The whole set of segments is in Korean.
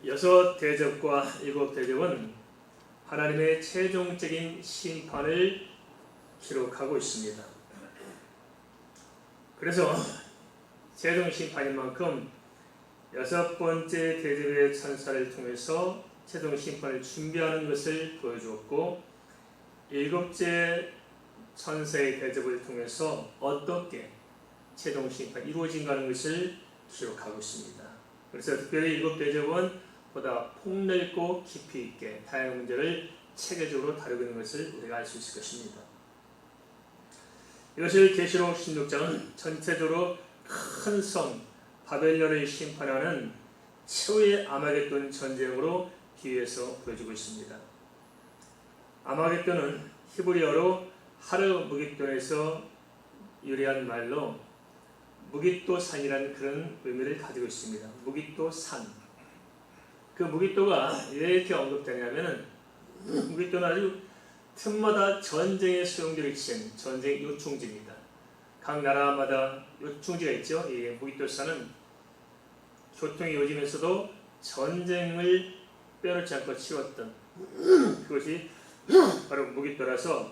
여섯 대접과 일곱 대접은 하나님의 최종적인 심판을 기록하고 있습니다. 그래서 최종 심판인 만큼 여섯 번째 대접의 천사를 통해서 최종 심판을 준비하는 것을 보여주었고, 일곱째 천사의 대접을 통해서 어떻게 최종 심판이 이루어진가 하는 것을 기록하고 있습니다. 그래서 특별히 일곱 대접은 보다 폭넓고 깊이 있게 다양한 문제를 체계적으로 다루고 있는 것을 우리가 알 수 있을 것입니다. 이것을 계시록 16장은 전체적으로 큰 성 바벨론을 심판하는 최후의 아마겟돈 전쟁으로 비유해서 보여주고 있습니다. 아마겟돈은 히브리어로 하르 무깃돈에서 유래한 말로 무깃도 산이라는 그런 의미를 가지고 있습니다. 무깃도 산. 그 무깃도가 왜 이렇게 언급되냐면은, 무깃도는 아주 틈마다 전쟁에 소용돌이 친 전쟁 요충지입니다. 각 나라마다 요충지가 있죠. 이 무깃도 산은 교통이 이루어지면서도 전쟁을 빼놓지 않고 치렀던 그것이 바로 무깃도라서,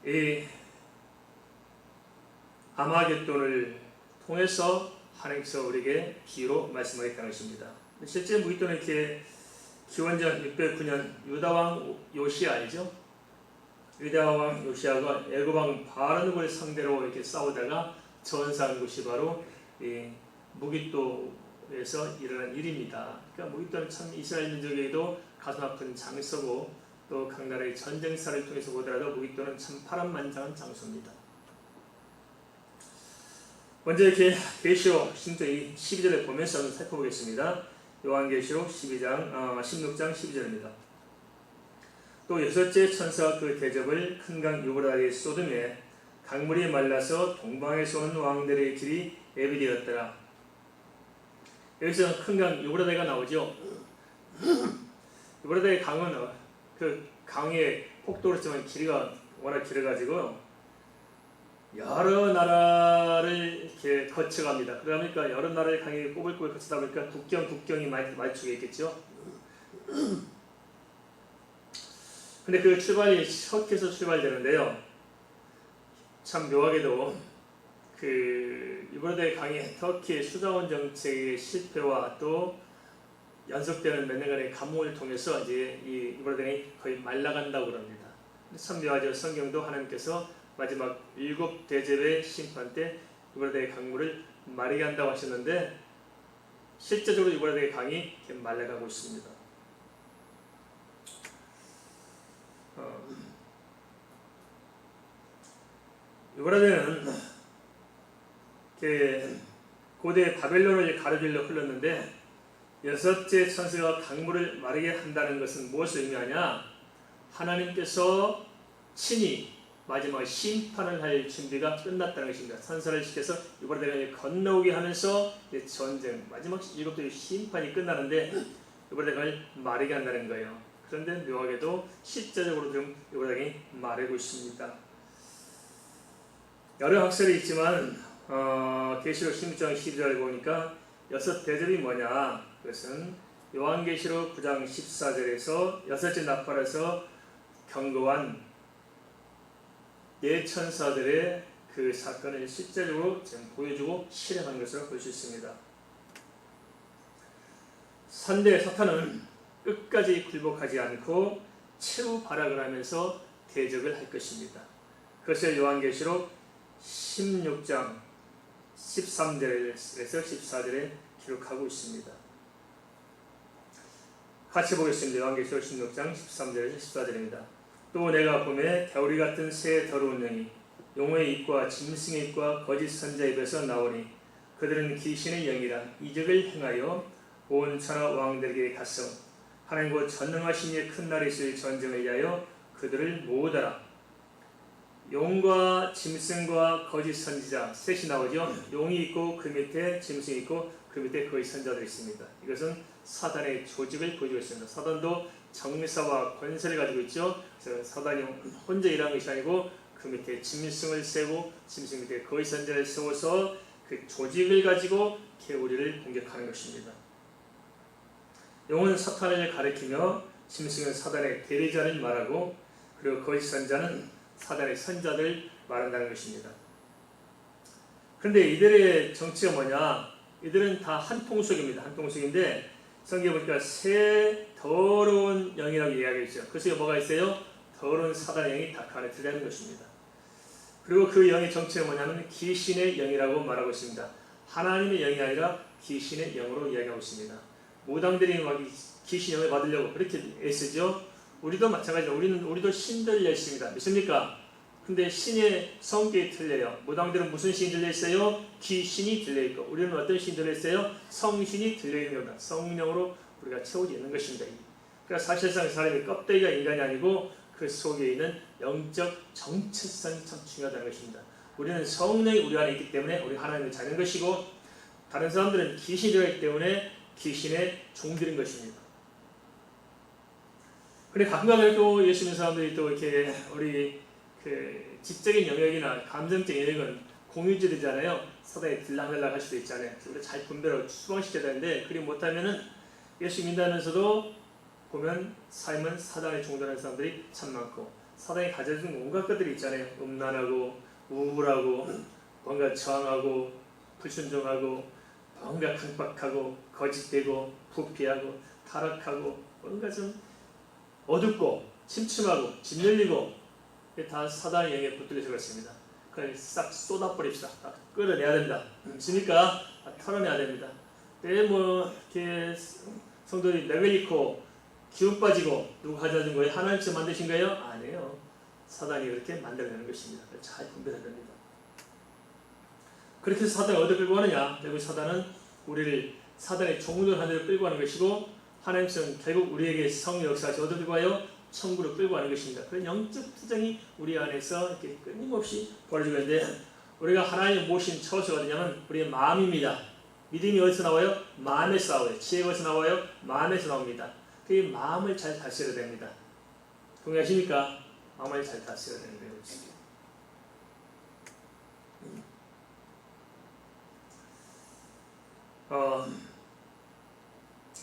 이 아마겟돈을 통해서 하나님께서 우리에게 비유로 말씀하겠다는 것입니다. 실제 무깃도는 이렇게 기원전 609년 유다왕 요시야 알죠? 유다왕 요시야가 애굽왕 바르느를 상대로 이렇게 싸우다가 전사한 곳이 바로 이 무깃도에서 일어난 일입니다. 그러니까 무깃도는 참 이스라엘 민족에게도 가슴 아픈 장소고, 또 각 나라의 전쟁사를 통해서 보더라도 무깃도는 참 파란만장한 장소입니다. 먼저 이렇게 계시록 12절을 보면서 한번 살펴보겠습니다. 요한계시록 16장 12절입니다. 또 여섯째 천사가 그 대접을 큰 강 유브라데에 쏟음에 강물이 말라서 동방에서 온 왕들의 길이 예비되었더라. 여기서 큰 강 유브라데가 나오죠. 유브라데 강은 그 강의 폭도로 치면 길이가 워낙 길어가지고 여러 나라를 이렇게 거쳐갑니다. 그러니까 여러 나라의 강이 꼬불꼬불 거치다 보니까 국경이 말축에 있겠죠. 근데 그 출발이 터키에서 출발되는데요. 참 묘하게도 그 유브라데 강의 터키의 수자원 정책의 실패와 또 연속되는 몇 년간의 감옥을 통해서 이제 이 유브라데강이 거의 말라간다고 그럽니다. 참 묘하죠. 성경도 하나님께서 마지막 일곱 대접의 심판 때 유브라데 강물을 마르게 한다고 하셨는데, 실제적으로 유브라데 강이 말라가고 있습니다. 유브라데는 고대 바벨론을 가로질러 흘렀는데, 여섯째 천사가 강물을 마르게 한다는 것은 무엇을 의미하냐? 하나님께서 친히 마지막 심판을 할 준비가 끝났다는 것입니다. 천사를 시켜서 유브라데강을 건너오게 하면서 전쟁, 마지막 일곱째 심판이 끝나는데 유브라데강을 마르게 한다는 거예요. 그런데 묘하게도 실제적으로 지금 유브라데강이 마르고 있습니다. 여러 학설이 있지만 계시록 16장 12절을 보니까 여섯 대접이 뭐냐? 그것은 요한계시록 9장 14절에서 여섯째 나팔에서 경고한 네 천사들의 그 사건을 실제적으로 지금 보여주고 실행한 것으로 볼 수 있습니다. 산대 사탄은 끝까지 굴복하지 않고 최후 발악을 하면서 대적을 할 것입니다. 그것을 요한계시록 16장 13절에서 14절에 기록하고 있습니다. 같이 보겠습니다. 요한계시록 16장 13절에서 14절입니다. 또 내가 보매 겨울이 같은 새 더러운 영이 용의 입과 짐승의 입과 거짓 선자 입에서 나오니 그들은 귀신의 영이라 이적을 행하여 온 천하 왕들에게 갔어 하나님과 전능하신 이의 큰 날이 있을 전쟁을 위하여 그들을 모으더라. 용과 짐승과 거짓 선지자 셋이 나오죠. 용이 있고 그 밑에 짐승이 있고 그 밑에 거짓 선자들이 있습니다. 이것은 사단의 조직을 보여주고 있습니다. 사단도 정사와 권세를 가지고 있죠. 그래서 사단이 혼자 일하는 것이 아니고 그 밑에 짐승을 세고 짐승 밑에 거짓 선자를 세워서 그 조직을 가지고 우리를 공격하는 것입니다. 용은 사탄을 가리키며 짐승은 사단의 대리자를 말하고 그리고 거짓 선자는 사단의 선자들 말한다는 것입니다. 그런데 이들의 정치가 뭐냐? 이들은 다 한 통속입니다. 한 통속인데 성경에 보니까 새 더러운 영이라고 이야기했죠. 그래서 뭐가 있어요? 더러운 사단의 영이 다 그 안에 들어가는 것입니다. 그리고 그 영의 정체가 뭐냐면 귀신의 영이라고 말하고 있습니다. 하나님의 영이 아니라 귀신의 영으로 이야기하고 있습니다. 무당들이 막 귀신 영을 받으려고 그렇게 애쓰죠. 우리도 마찬가지로 우리도 신들려 있습니다. 믿습니까? 근데 신의 성격이 틀려요. 무당들은 무슨 신이 들려 있어요? 귀신이 들려 있고, 우리는 어떤 신이 들려 있어요? 성신이 들려 있는 겁니다. 성령으로 우리가 채워져 있는 것입니다. 그러니까 사실상 사람이 껍데기가 인간이 아니고 그 속에 있는 영적 정체성이 참 중요하다는 것입니다. 우리는 성령이 우리 안에 있기 때문에 우리 하나님을 자는 것이고, 다른 사람들은 귀신이 들어있기 때문에 귀신의 종들인 것입니다. 근데 가끔가다 또 예수 믿는 사람들이 또 이렇게 우리 그 지적인 영역이나 감정적인 영역은 공유질이잖아요. 사단이 들락날락 할 수도 있잖아요. 우리가 잘 분별하고 수방시켜야 되는데 그리 못하면은 예수 믿다면서도 보면 삶은 사단에 종전하는 사람들이 참 많고, 사단이 가져준 온갖 것들이 있잖아요. 음란하고 우울하고 뭔가 저항하고 불순종하고 뭔가 강박하고 거짓되고 부패하고 타락하고 뭔가 좀 어둡고 침침하고 짓눌리고, 다 사단의 영에 붙들려서 그렇습니다. 그걸 싹 쏟아버립시다. 다 끌어내야 됩니다. 있으니까 털어내야 됩니다. 이렇게 성도들이 레벨리코 기운 빠지고 누가 가져준 거예요? 하나님께서 만드신 거예요? 아니에요. 사단이 그렇게 만들어내는 것입니다. 잘 분별해야 됩니다. 그렇게 해서 사단이 어디로 끌고 가느냐? 결국 사단은 우리를 사단의 종들 하늘로 끌고 가는 것이고, 하나님께서는 결국 우리에게 성령 역사에서 어디로 끌고 가요? 천국으로 끌고 가는 것입니다. 그런 영적 투쟁이 우리 안에서 이렇게 끊임없이 벌어지고 있는데, 우리가 하나님 모신 처소가 어디냐면 우리의 마음입니다. 믿음이 어디서 나와요? 마음에서 나와요. 지혜가 어디서 나와요? 마음에서 나옵니다. 그 마음을 잘 다스려야 됩니다. 동의하십니까? 마음을 잘 다스려야 되는 거예요.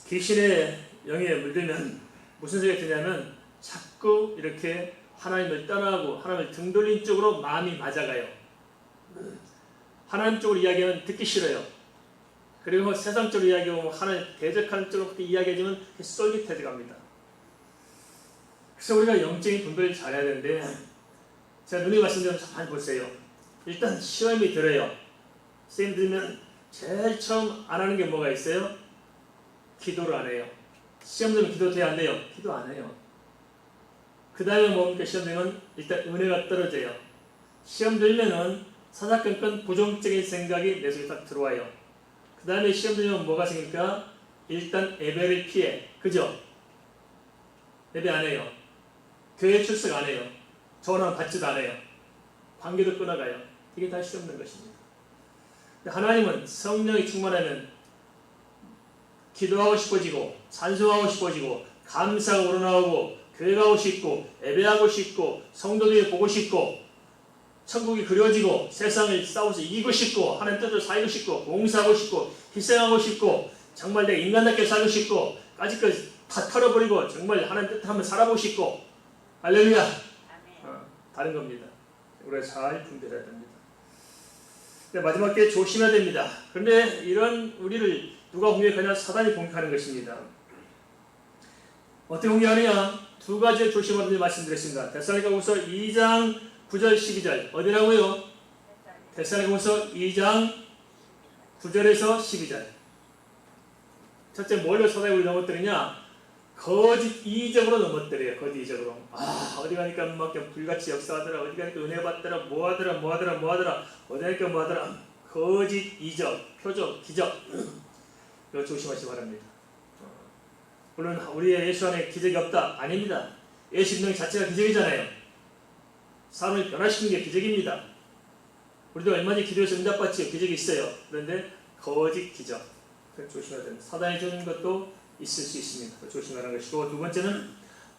귀신의 영에 물들면 무슨 생각이 드냐면 자꾸 이렇게 하나님을 떠나고 하나님을 등 돌린 쪽으로 마음이 맞아가요. 하나님 쪽으로 이야기하면 듣기 싫어요. 그리고 세상 쪽으로 이야기하면 하나님 대적하는 쪽으로 이야기해주면 쏠깃해져 갑니다. 그래서 우리가 영적인 분별을 잘해야 되는데, 제가 눈에 말씀드리면 잘 보세요. 일단 시험이 들어요. 시험 들면 제일 처음 안 하는 게 뭐가 있어요? 기도를 안 해요. 시험 들면 기도 돼야 안 돼요? 기도 안 해요. 그 다음에 뭡니까? 시험 들면 일단 은혜가 떨어져요. 시험 들면은 사사건건 부정적인 생각이 내 속에 딱 들어와요. 그 다음에 시험 들면 뭐가 생깁니까? 일단 예배를 피해. 그죠? 예배 안 해요. 교회 출석 안 해요. 전화 받지도 않아요. 관계도 끊어가요. 이게 다 시험 든 것입니다. 하나님은 성령이 충만하면 기도하고 싶어지고 찬송하고 싶어지고 감사가 우러나오고 교회 가고 싶고 예배하고 싶고 성도들이 보고 싶고 천국이 그려지고 세상을 싸워서 이기고 싶고 하나님 뜻을 살고 싶고 봉사하고 싶고 희생하고 싶고 정말 내가 인간답게 살고 싶고 까짓까지 다 털어버리고 정말 하나님 뜻 한번 살아보고 싶고, 할렐루야. 다른 겁니다. 우리가 잘 분별해야 됩니다. 마지막에 조심해야 됩니다. 그런데 이런 우리를 누가 공격하냐? 사단이 공격하는 것입니다. 어떻게 공격하느냐? 두 가지를 조심하는 말씀드렸습니다. 데살로니가후서 2장 9절 12절 어디라고요? 데살로니가후서 2장 9절에서 12절. 첫째 뭘로 사단이 우리 넘어뜨리냐? 거짓 이적으로 넘어뜨려요. 거짓 이적으로. 어디 가니까 막 불같이 역사하더라. 어디 가니까 은혜 받더라. 뭐하더라. 어디 가니까 뭐하더라. 거짓 이적, 표적, 기적. 이거 조심하시기 바랍니다. 물론 우리의 예수 안에 기적이 없다. 아닙니다. 예수 믿는 자체가 기적이잖아요. 사람을 변화시키는 게 기적입니다. 우리도 얼마 전에 기도해서 응답받지 기적이 있어요. 그런데 거짓 기적. 조심해야 됩니다. 사단이 주는 것도 있을 수 있습니다. 조심하라는 것이고, 두 번째는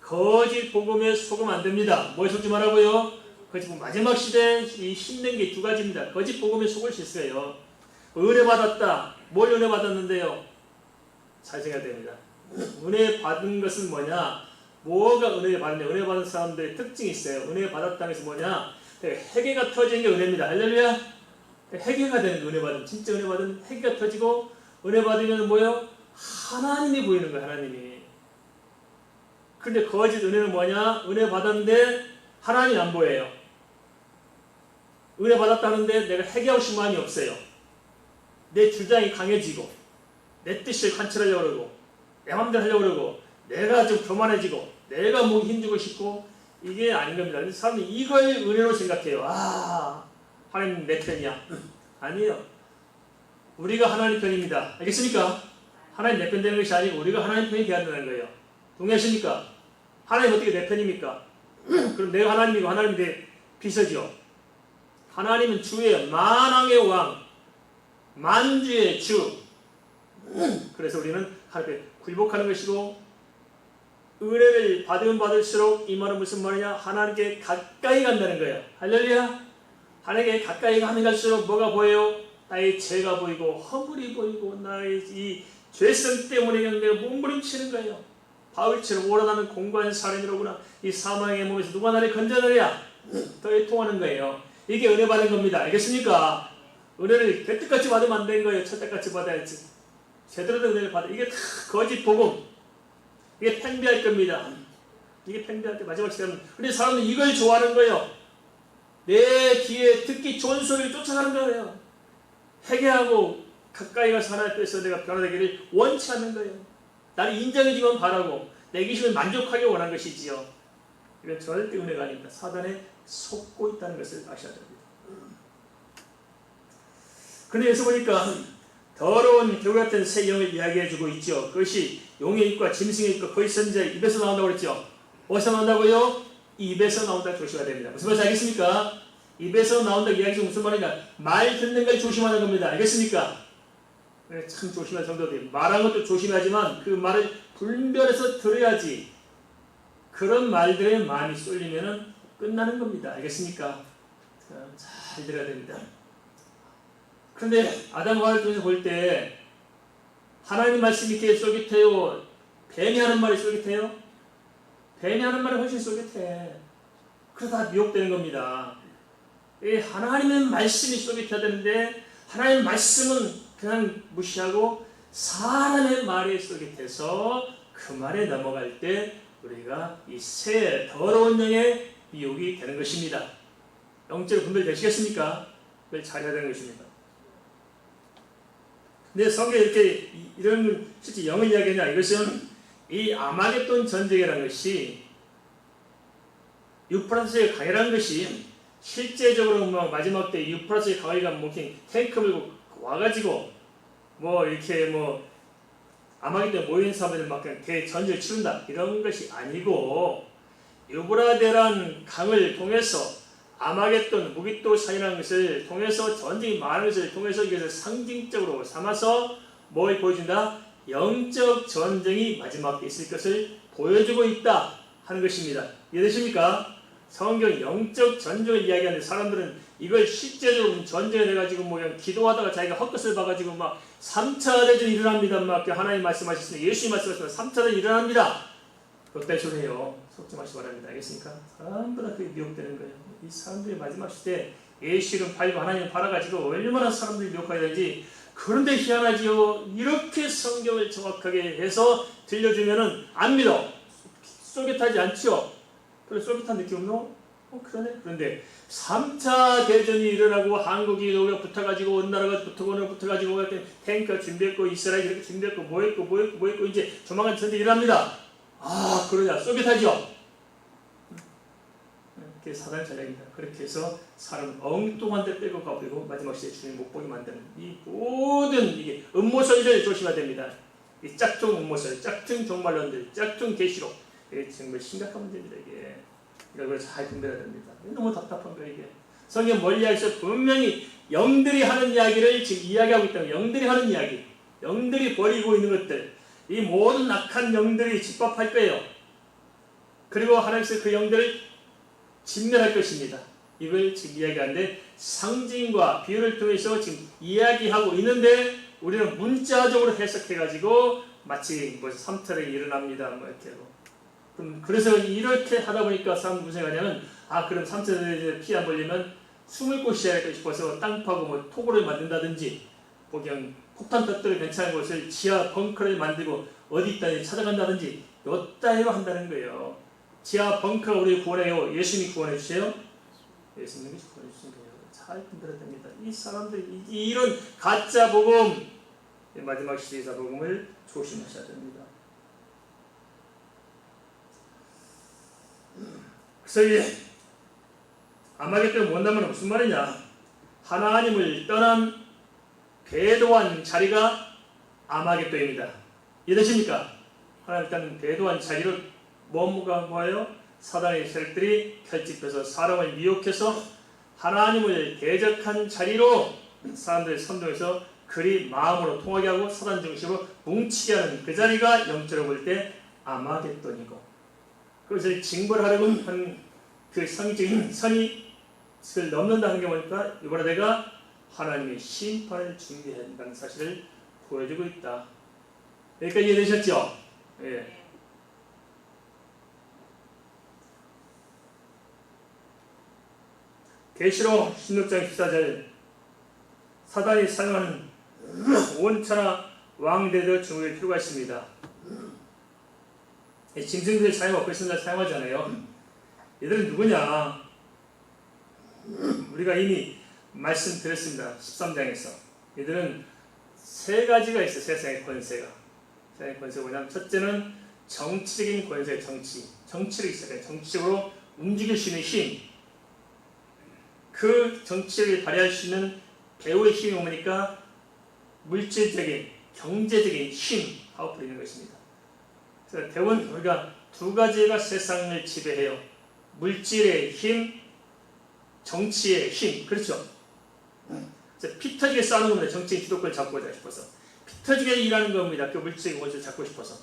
거짓 복음에 속으면 안 됩니다. 뭐에 속지 말라고요? 거짓 복음. 마지막 시대에 이 힘든 게 두 가지입니다. 거짓 복음에 속을 수 있어요. 은혜 받았다. 뭘 은혜 받았는데요? 잘 생각해야 됩니다. 은혜 받은 것은 뭐냐? 뭐가 은혜 받느냐? 은혜 받은 사람들의 특징이 있어요. 은혜 받았다는 것은 뭐냐? 회개가 터지는 게 은혜입니다. 할렐루야. 회개가 되는 은혜 받은, 진짜 은혜 받은 회개가 터지고, 은혜 받으면 뭐예요? 하나님이 보이는 거예요. 하나님이. 근데 거짓 은혜는 뭐냐? 은혜 받았는데 하나님이 안 보여요. 은혜 받았다는데 내가 회개하고 싶은 마음이 없어요. 내 주장이 강해지고, 내 뜻을 관철하려고 그러고, 내 마음대로 하려고 그러고, 내가 좀 교만해지고, 내가 뭐 힘주고 싶고, 이게 아닌 겁니다. 그래서 사람들이 이걸 은혜로 생각해요. 아, 하나님 내 편이야. 아니에요. 우리가 하나님 편입니다. 알겠습니까? 하나님 내 편 되는 것이 아니고 우리가 하나님 편이 되어야 된다는 거예요. 동의하십니까? 하나님 어떻게 내 편입니까? 그럼 내가 하나님이고 하나님이 내 비서죠. 하나님은 주의 만왕의 왕, 만주의 주. 그래서 우리는 하나님께 굴복하는 것이고, 은혜를 받으면 받을수록 이 말은 무슨 말이냐? 하나님께 가까이 간다는 거예요. 할렐루야. 하나님께 가까이 가면 갈수록 뭐가 보여요? 나의 죄가 보이고 허물이 보이고 나의 이 죄성 때문에 그냥 내가 몸부림치는 거예요. 바울처럼 오라나는 공고한 사람이로구나. 이 사망의 몸에서 누가 나를 건져내랴? 더 애통하는 거예요. 이게 은혜 받은 겁니다. 알겠습니까? 은혜를 개떡같이 받으면 안 되는 거예요. 첫떡같이 받아야지. 제대로 된 은혜를 받아. 이게 다 거짓 복음. 이게 팽배할 겁니다. 이게 팽배할 때 마지막 시간은. 근데 사람들은 이걸 좋아하는 거예요. 내 귀에 듣기 좋은 소리를 쫓아가는 거예요. 회개하고 가까이 가서 하나님 앞에서 내가 변화되기를 원치 않는 거예요. 나를 인정해주면 바라고 내 귀신을 만족하게 원한 것이지요. 이건 절대 은혜가 아닙니다. 사단에 속고 있다는 것을 아셔야 됩니다. 그런데 여기서 보니까 더러운 겨울 같은 새 영을 이야기해주고 있죠. 그것이 용의 입과 짐승의 입과 거짓 선지자의 입에서 나온다고 그랬죠. 어디서 나온다고요? 입에서 나온다. 조심해야 됩니다. 무슨 말인지 알겠습니까? 입에서 나온다 이야기가 무슨 말인가? 말 듣는 걸 조심하는 겁니다. 알겠습니까? 참 조심할 성도들이 말하는 것도 조심하지만 그 말을 분별해서 들어야지. 그런 말들에 마음이 쏠리면 끝나는 겁니다. 알겠습니까? 잘 들어야 됩니다. 그런데 아담과 하와를 통해서 볼 때 하나님 말씀이 이렇게 쫄깃해요? 뱀이 하는 말이 쫄깃해요? 뱀이 하는 말이 훨씬 쫄깃해. 그러다 미혹되는 겁니다. 하나님의 말씀이 쫄깃해야 되는데 하나님의 말씀은 그냥 무시하고 사람의 말에 쫄깃해서 그 말에 넘어갈 때 우리가 이 새 더러운 영의 미혹이 되는 것입니다. 영적으로 분별되시겠습니까? 그걸 잘해야 되는 것입니다. 근데 성경에 이렇게 이런 실제 영을 이야기하냐? 이것은 이 아마겟돈 전쟁이라는 것이 유프라테스의 강이라는 것이 실제적으로 뭐 마지막 때 유프라테스의 강이가 뭐 탱크 밀고 와가지고 뭐 이렇게 뭐 아마겟돈에 모인 사람들 막 그냥 대전쟁을 치른다 이런 것이 아니고 유브라데란 강을 통해서 아마겟돈 무기또 사이라는 것을 통해서 전쟁이 많은 것을 통해서 이것을 상징적으로 삼아서 뭘 보여준다? 영적 전쟁이 마지막에 있을 것을 보여주고 있다 하는 것입니다. 이해되십니까? 성경 영적 전쟁을 이야기하는데 사람들은 이걸 실제적으로 전쟁을 해가지고 뭐 그냥 기도하다가 자기가 헛것을 봐가지고 막 3차 대전이 일어납니다. 막 하나님 말씀하셨으니 예수님 말씀하셨으면 3차 대전이 일어납니다. 그것도 소리예요. 속지 마시기 바랍니다. 알겠습니까? 전부 다 그게 미혹되는 거예요. 이 사람들이 마지막 시대 예수를 팔고 하나님을 팔아가지고 얼마나 사람들이 미혹하게 되는지. 그런데 희한하지요. 이렇게 성경을 정확하게 해서 들려주면은 안 믿어. 쫄깃하지 않지요. 그래 쫄깃한 느낌 없노? 그러네. 그런데 3차 대전이 일어나고 한국이 여기가 붙어가지고 어느 나라가 붙어가지고 탱크가 준비했고 이스라엘이 이렇게 준비했고 뭐했고 이제 조만간 전쟁이 일어납니다. 아 그러냐 쫄깃하죠. 그게 사단의 전략입니다. 그렇게 해서 사람을 엉뚱한 데 끌고 가버리고 마지막 시대에 주님 못 보게 만드는 이 모든 이게 음모설들 조심해야 됩니다. 이 짝퉁 음모설, 짝퉁 종말론들, 짝퉁 계시록 이게 정말 심각한 문제입니다. 이게 이걸 잘 분별해야 됩니다. 너무 답답한 거예요. 이게 성경 멀리하셔서 분명히 영들이 하는 이야기를 지금 이야기하고 있다는 영들이 하는 이야기, 영들이 버리고 있는 것들, 이 모든 악한 영들이 집합할 거예요. 그리고 하나님께서 그 영들을 진멸할 것입니다. 이걸 지금 이야기하는데 상징과 비유를 통해서 지금 이야기하고 있는데 우리는 문자적으로 해석해가지고 마치 뭐 삼태를 일어납니다. 뭐 이렇게 하고. 그래서 이렇게 하다 보니까 사람 무슨 생각하냐면 그럼 삼태를 피 안 벌리면 숨을 곳이 야 싶어서 땅 파고 뭐 토굴을 만든다든지 그냥 폭탄 터뜨려 괜찮은 곳을 지하 벙커를 만들고 어디 있다니 찾아간다든지 요따위로 한다는 거예요. 지하 벙커 우리 구원해요. 예수님이 구원해 주세요. 예수님이 구원해 주신 거예요. 잘 분들어야 됩니다. 이 사람들이 이런 가짜 복음, 마지막 시대의 복음을 조심하셔야 됩니다. 그래서 이 아마겟돈 원나무는 무슨 말이냐? 하나님을 떠난 배도한 자리가 아마겟돈입니다. 이해되십니까? 하나님을 떠난 배도한 자리로 뭐예요? 사단의 세력들이 결집해서 사람을 미혹해서 하나님을 대적한 자리로 사람들의 선동해서 그리 마음으로 통하게 하고 사단 중심으로 뭉치게 하는 그 자리가 영적으로 볼 때 아마겟돈이고, 그것을 징벌하려고 하는 그 성적인 선이 그걸 넘는다는 게 뭐니까 이번에 내가 하나님의 심판을 준비한다는 사실을 보여주고 있다. 여기까지 이해되셨죠? 예. 계시록 16장 14절 사단이 사용하는 원천하 왕대도 중국에 필요가 있습니다. 짐승들 사용하고 있습니다. 사용하잖아요. 얘들은 누구냐? 우리가 이미 말씀드렸습니다. 13장에서 얘들은 세 가지가 있어요. 세상의 권세가. 세상의 권세가 뭐냐면 첫째는 정치적인 권세, 정치를 있어요. 정치적으로 움직일 수 있는 힘. 그 정치를 발휘할 수 있는 배후의 힘이 뭡니까? 물질적인, 경제적인 힘, 파워풀이 있는 것입니다. 그래서 대부분 우리가 두 가지가 세상을 지배해요. 물질의 힘, 정치의 힘. 그렇죠? 피 터지게 싸우는 겁니다. 정치의 주도권을 잡고자 싶어서. 피 터지게 일하는 겁니다. 그 물질의 원수를 잡고 싶어서.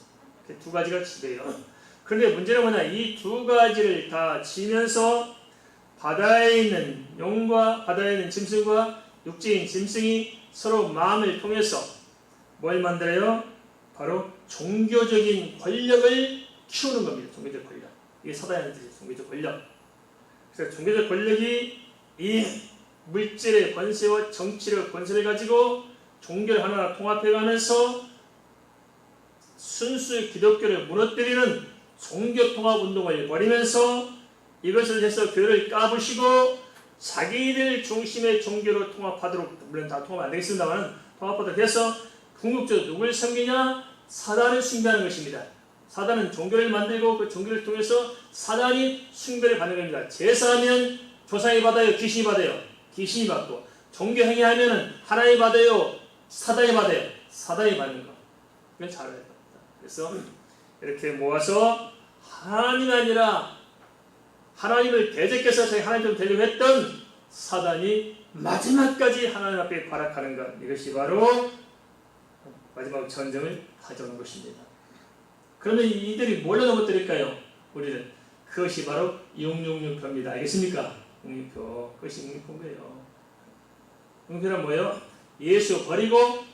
두 가지가 지배해요. 그런데 문제는 뭐냐? 이 두 가지를 다 지면서 바다에 있는 용과 바다에 있는 짐승과 육지인 짐승이 서로 마음을 통해서 뭘 만들어요? 바로 종교적인 권력을 키우는 겁니다. 종교적 권력. 이게 사단의 뜻이에요. 종교적 권력. 그래서 종교적 권력이 이 물질의 권세와 정치의 권세를 가지고 종교를 하나 통합해가면서 순수 기독교를 무너뜨리는 종교통합운동을 벌이면서 이것을 해서 교회를 까부시고 자기들 중심의 종교로 통합하도록, 물론 다 통합 안 되겠습니다만 통합하도록 해서 궁극적으로 누굴 섬기냐? 사단을 숭배하는 것입니다. 사단은 종교를 만들고 그 종교를 통해서 사단이 숭배를 받는 겁니다. 제사하면 조상이 받아요? 귀신이 받아요? 귀신이 받고, 종교 행위하면 하나님이 받아요? 사단이 받아요? 사단이 받는 거. 이건 잘 알아야 됩니다. 그래서 이렇게 모아서 하나님이 아니라 하나님을 대적해서 자기 하나님을 되려고 했던 사단이 마지막까지 하나님 앞에 발악하는 것, 이것이 바로 마지막 전쟁을 가져오는 것입니다. 그러면 이들이 뭘로 넘어뜨릴까요? 우리는 그것이 바로 666표입니다. 알겠습니까? 666표. 그것이 666표예요. 666표는 뭐예요? 예수 버리고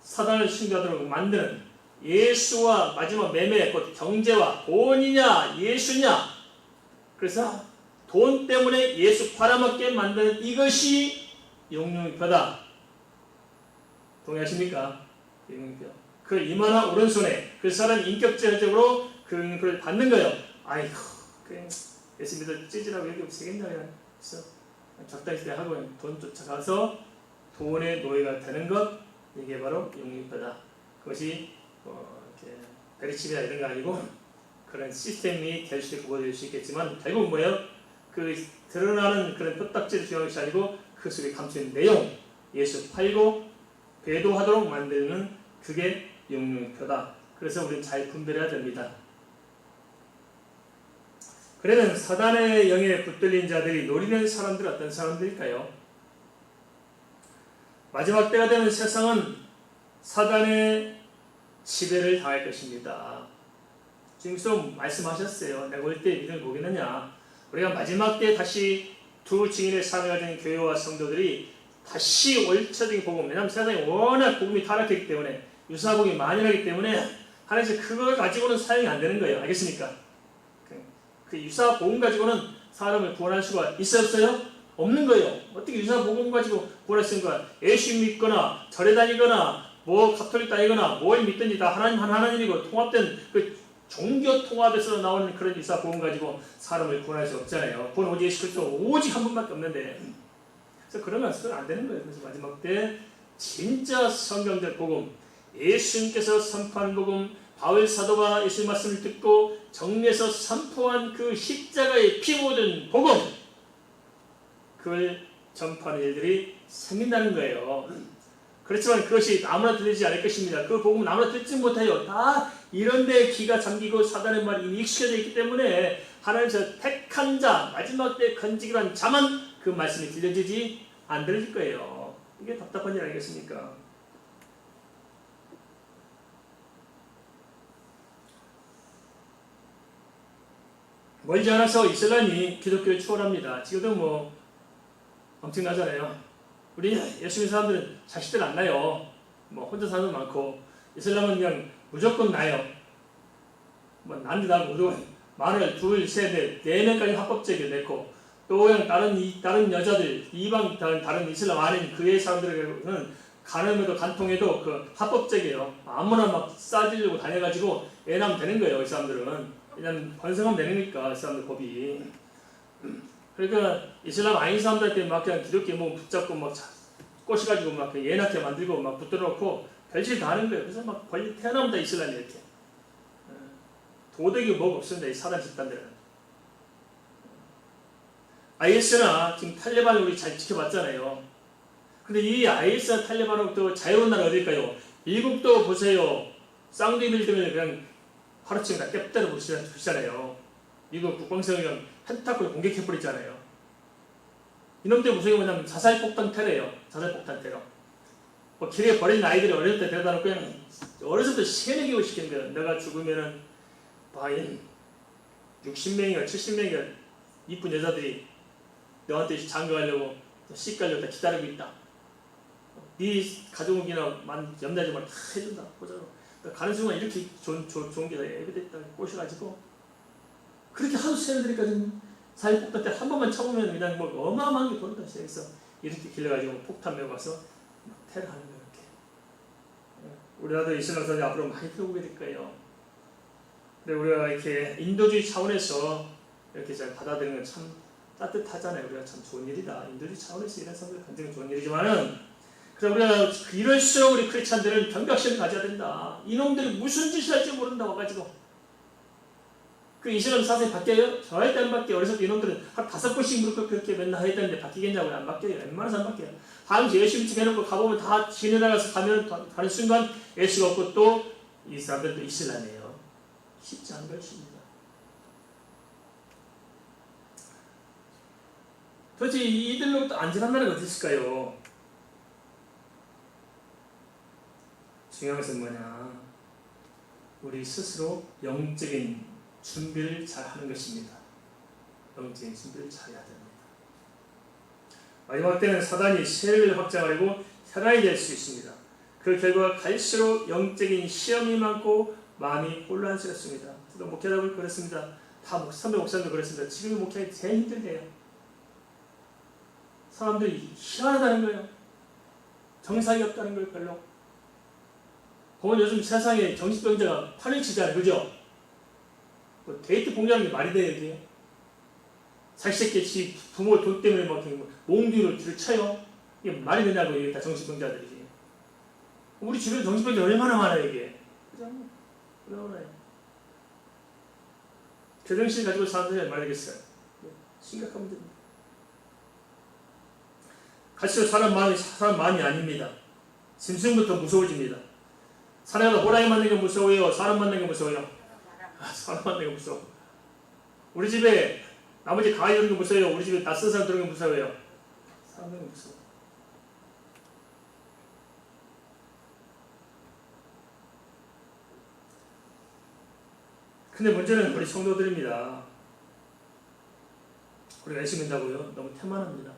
사단을 숭배하도록 만드는, 예수와 마지막 매매, 곧 경제와 돈이냐 예수냐, 그래서 돈 때문에 예수 팔아먹게 만드는 이것이 666표다. 동의하십니까? 666표. 그 이만한 오른손에 그 사람 인격적으로 그 666표를 받는 거예요. 아이고, 그냥 예수 믿어 찌질하고 여기 없으겠냐, 그래서 적당히 하고 돈 쫓아가서 돈의 노예가 되는 것, 이게 바로 666표다. 그것이 이렇게 베리칩이나 이런 거 아니고 그런 시스템이 될 수 있고 보여줄 수 있겠지만 결국 뭐예요? 그 드러나는 그런 뼈딱지를 중요한 것이 아니고 그 속에 감춰있는 내용, 예수 팔고 배도하도록 만드는 그게 666표다. 그래서 우리는 잘 분별해야 됩니다. 그러면 사단의 영에 붙들린 자들이 노리는 사람들은 어떤 사람들일까요? 마지막 때가 되는 세상은 사단의 지배를 당할 것입니다. 지금 말씀하셨어요. 내가 올 때 믿음을 보겠느냐. 우리가 마지막 때 다시 두 증인의 삶을 가진 교회와 성도들이 다시 월차적인 복음, 왜냐하면 세상에 워낙 복음이 타락했기 때문에 유사복음이 만연하기 때문에 하나님께서 그걸 가지고는 사용이 안 되는 거예요. 알겠습니까? 그 유사복음 가지고는 사람을 구원할 수가 있어요, 없어요? 없는 거예요. 어떻게 유사복음 가지고 구원할 수 있는 거야? 예수 믿거나 절에 다니거나 뭐 가톨릭 다니거나 뭘 믿든지 다 하나님 한 하나님이고 통합된 그 종교 통합에서 나오는 그런 유사복음 가지고 사람을 구원할 수 없잖아요. 구원 오직 예수 그리스도 오직 한 분밖에 없는데, 그래서 그러면 그건 안 되는 거예요. 그래서 마지막 때 진짜 성경적 복음, 예수님께서 선포한 복음, 바울 사도가 예수의 말씀을 듣고 정리해서 선포한 그 십자가의 피 묻은 복음, 그걸 전파하는 일들이 생긴다는 거예요. 그렇지만 그것이 아무나 들리지 않을 것입니다. 그 복음은 아무나 듣지 못해요. 다 이런데 귀가 잠기고 사단의 말이 이미 익숙해져 있기 때문에 하나님께서 택한 자, 마지막 때 건지기로 한 자만 그 말씀이 들려지지 안 들릴 거예요. 이게 답답한 일 아니겠습니까? 멀지 않아서 이슬람이 기독교를 추월합니다. 지금도 뭐 엄청나잖아요. 우리 예수 믿는 사람들은 자식들 안 나요. 뭐 혼자 사는 분 많고, 이슬람은 그냥 무조건 나요. 뭐 난데 나고 무조건 마늘 둘, 셋, 넷, 네 명까지 합법적이게 냈고, 또 그냥 다른 여자들 이방 다른 이슬람 아닌 그의 사람들에게는 간음에도 간통해도 그 합법적이에요. 아무나 막 싸지려고 다녀가지고 애 낳으면 되는 거예요. 이 사람들은 그냥 번성하면 되니까 이 사람들 법이. 그러니까 이슬람 아닌 사람들한테 막 그냥 기독교 뭐 붙잡고 막 꼬셔가지고 막 애 낳게 만들고 막 붙들어놓고 별짓 다 하는 거예요. 그래서 막 권리 태어나면 다 이슬람이 이렇게. 도덕이 뭐가 없습니다. 이 사단 집단들은. IS나 지금 탈레반을 우리 잘 지켜봤잖아요. 근데 이 IS나 탈레반하고 자유로운 나라 어딜까요? 미국도 보세요. 쌍둥이 빌딩을 그냥 하루치고 다 깨뜨려 보시잖아요. 미국 국방성을 그냥 펜타클로 공격해버리잖아요. 이놈들 무서운 게 뭐냐면 자살폭탄 테러예요. 자살폭탄 테러. 뭐 길에 버린 아이들이 어릴 때 데려다 놓고 그냥 어렸을 때 세뇌 교육 시키는 거예요. 내가 죽으면은 60명이나 70명이나 이쁜 여자들이 너한테 장가가려고 시가려고 다 기다리고 있다. 네 가족이나 염려하지 말고 다 해준다. 보자고. 가는 순간 이렇게 좋은 게 에비됐다 꼬셔가지고 그렇게 하도 세뇌들이까지 사회폭탄 때 한 번만 쳐보면 그냥 뭐 어마어마한 게 돌다 시작해서 이렇게 길러가지고 폭탄 메고 가서 막 테러하는 거예요. 이렇게. 우리나라도 이슬람 사람이 앞으로 많이 들어오게 될 거예요. 근데 우리가 이렇게 인도주의 차원에서 이렇게 잘 받아들이는 건 참 따뜻하잖아요. 우리가 참 좋은 일이다. 인도주의 차원에서 이런 사람들 건드리는 좋은 일이지만은, 그래서 우리가 이럴수록 우리 크리스찬들은 경각심을 가져야 된다. 이놈들이 무슨 짓을 할지 모른다 와가지고. 그 이슬람 사상이 바뀌어요? 절대 안 바뀌어요. 그래서 이놈들은 한 5번씩 무릎 그렇게 맨날 했다는데 바뀌겠냐고요? 안 바뀌어요. 웬만해서 안 바뀌어요. 다음 주 예수 믿게 해놓고 가보면 다 지내 나가서 가는 순간 예수가 없고 또 이 사람들도 이슬람이에요. 쉽지 않은 것입니다. 도대체 이들로부터 안전한 나라가 어디 있을까요? 중요한 것은 뭐냐? 우리 스스로 영적인 준비를 잘 하는 것입니다. 영적인 준비를 잘 해야 됩니다. 마지막 때는 사단이 세력을 확장하고 혈안이 될 수 있습니다. 그 결과 갈수록 영적인 시험이 많고 마음이 혼란스럽습니다. 저도 목회하다 보니 그렇습니다. 다 선배 목사님도 그렇습니다. 지금 목회하기 제일 힘들대요. 사람들이 희한하다는 거예요. 정상이 없다는 거예요. 별로. 보면 요즘 세상에 정신병자가 판을 치잖아요. 그죠? 뭐 데이트 봉사하는 게 말이 돼요. 이게. 자식 새끼 부모 돈 때문에 막 몽둥이로 들쳐요. 이게 말이 되냐고. 이게 다 정신병자들이지. 우리 주변에 정신병자 얼마나 많아요. 이게. 그죠? 얼마나 많아요. 제정신 가지고 사람들이 얼마나 되겠어요. 심각한 문제입니다. 갈수록 사람 마음이 아닙니다. 짐승부터 무서워집니다. 사내가 호랑이 만나는 게 무서워요? 사람 만나는 게 무서워요? 사람 만나는 게 무서워. 우리 집에 나머지 강아지 들어오는 게 무서워요? 우리 집에 낯선 사람 들어오는 게 무서워요? 사람 만나는 게 무서워. 근데 문제는 우리 성도들입니다. 우리가 예수 믿는다고요? 너무 태만합니다.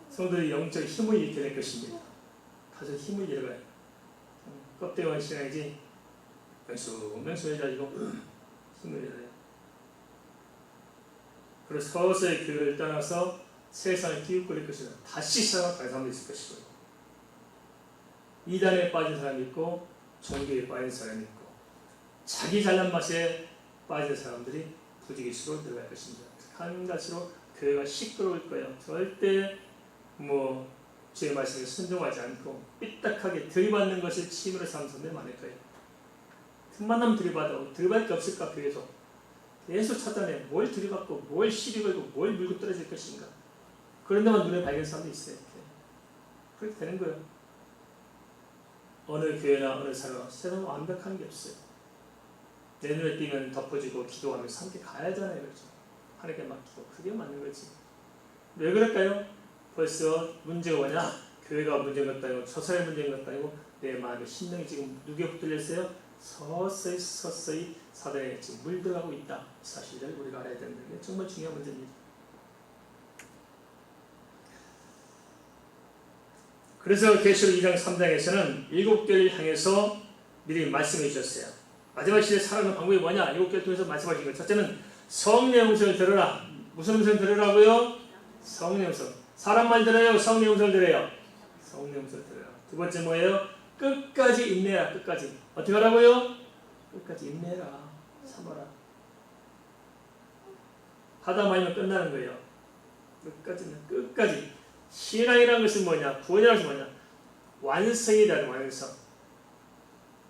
성도들이 영적 힘을 잃게 될 것입니다. 가서 힘을 잃어가요. 껍데기만 신앙이지 맹수해가지고 힘을 잃어요. 그리고 서서히 교회를 떠나서 세상을 기웃거릴 것이다. 다시 살아가는 사람도 있을 것이고요. 이단에 빠진 사람이 있고 종교에 빠진 사람이 있고 자기 잘난 맛에 빠진 사람들이 부지기수로 들어갈 것입니다. 한 가지로 교회가 시끄러울 거예요. 절대 주의 말씀에 순종하지 않고 삐딱하게 들이받는 것을 취미로 삼는 사람들이 많을 거예요. 틈만 나면 들이받아. 들이받을 게 없을까 교회에서. 계속 찾아내. 뭘 들이받고 뭘 시비 걸고 뭘 물고 떨어질 것인가. 그런 데만 눈에 밝은 사람도 있어요. 그렇게 되는 거예요. 어느 교회나 어느 사람 세상은 완벽한 게 없어요. 내 눈에 띄면 덮어지고 기도하면서 함께 가야잖아요. 그렇죠? 하나님께 맡기고 그게 맞는 거지. 왜 그럴까요? 벌써 문제가 뭐냐? 교회가 문제인 것도 아니고 저 사람의 문제인 것도 아니고 내 마음의 심령이 지금 누구에 붙들렸어요? 서서히 사단에 지금 물들어가고 있다. 이 사실을 우리가 알아야 되는 게 정말 중요한 문제입니다. 그래서 계시록 2장 3장에서는 7교회를 향해서 미리 말씀해 주셨어요. 마지막 시대에 살아가는 방법이 뭐냐? 7교회를 통해서 말씀하신 것. 첫째는 성령의 음성을 들으라. 무슨 음성을 들으라고요? 성령의 음성. 사람 말 들어요? 성령의 음성을 들어요? 성령의 음성을 들어요. 두 번째 뭐예요? 끝까지 인내라. 끝까지. 어떻게 하라고요? 끝까지 인내라. 참아라. 하다 말면 끝나는 거예요. 끝까지. 신앙이라는 것은 뭐냐? 구원이라는 것은 뭐냐? 완성이 되는 완성.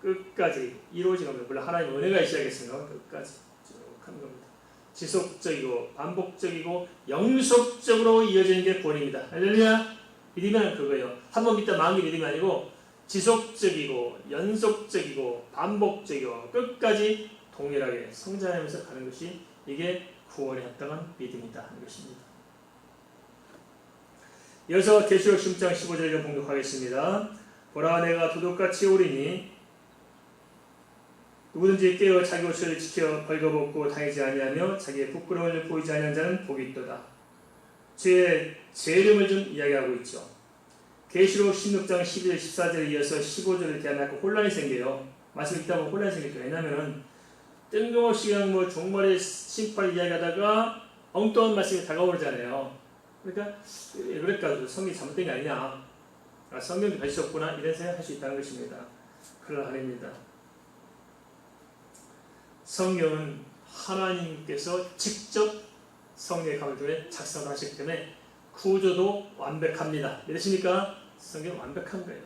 끝까지 이루어지는 겁니다. 물론 하나님의 은혜가 있어야겠습니다. 끝까지 쭉 하는 겁니다. 지속적이고 반복적이고 영속적으로 이어지는 게 구원입니다. 할렐루야. 믿으면 그거예요. 한 번 믿다 마음이 믿음이 아니고 지속적이고 연속적이고 반복적이고 끝까지 동일하게 성장하면서 가는 것이 이게 구원에 합당한 믿음이다 하는 것입니다. 이어서 계시록 10장 15절을 봉독하겠습니다. 보라 내가 도둑같이 오리니 누구든지 깨어 자기 옷을 지켜 벌거벗고 다니지 아니하며 자기의 부끄러움을 보이지 아니하는 자는 복이 있도다. 주의 재림을 좀 이야기하고 있죠. 계시록 16장 12절 14절에 이어서 15절을 대하면 혼란이 생겨요. 말씀 읽다 보면 혼란이 생기죠. 왜냐하면 뜬금없이 그냥 종말의 심판을 이야기하다가 엉뚱한 말씀이 다가오잖아요. 그러니까 왜 그럴까? 성경이 잘못된 게 아니냐? 성경이 다시 없구나 이런 생각할 수 있다는 것입니다. 그런 아닙니다. 성경은 하나님께서 직접 성령의 감동에 작성하셨기 때문에 구조도 완벽합니다. 믿으십니까? 성경은 완벽한 거예요.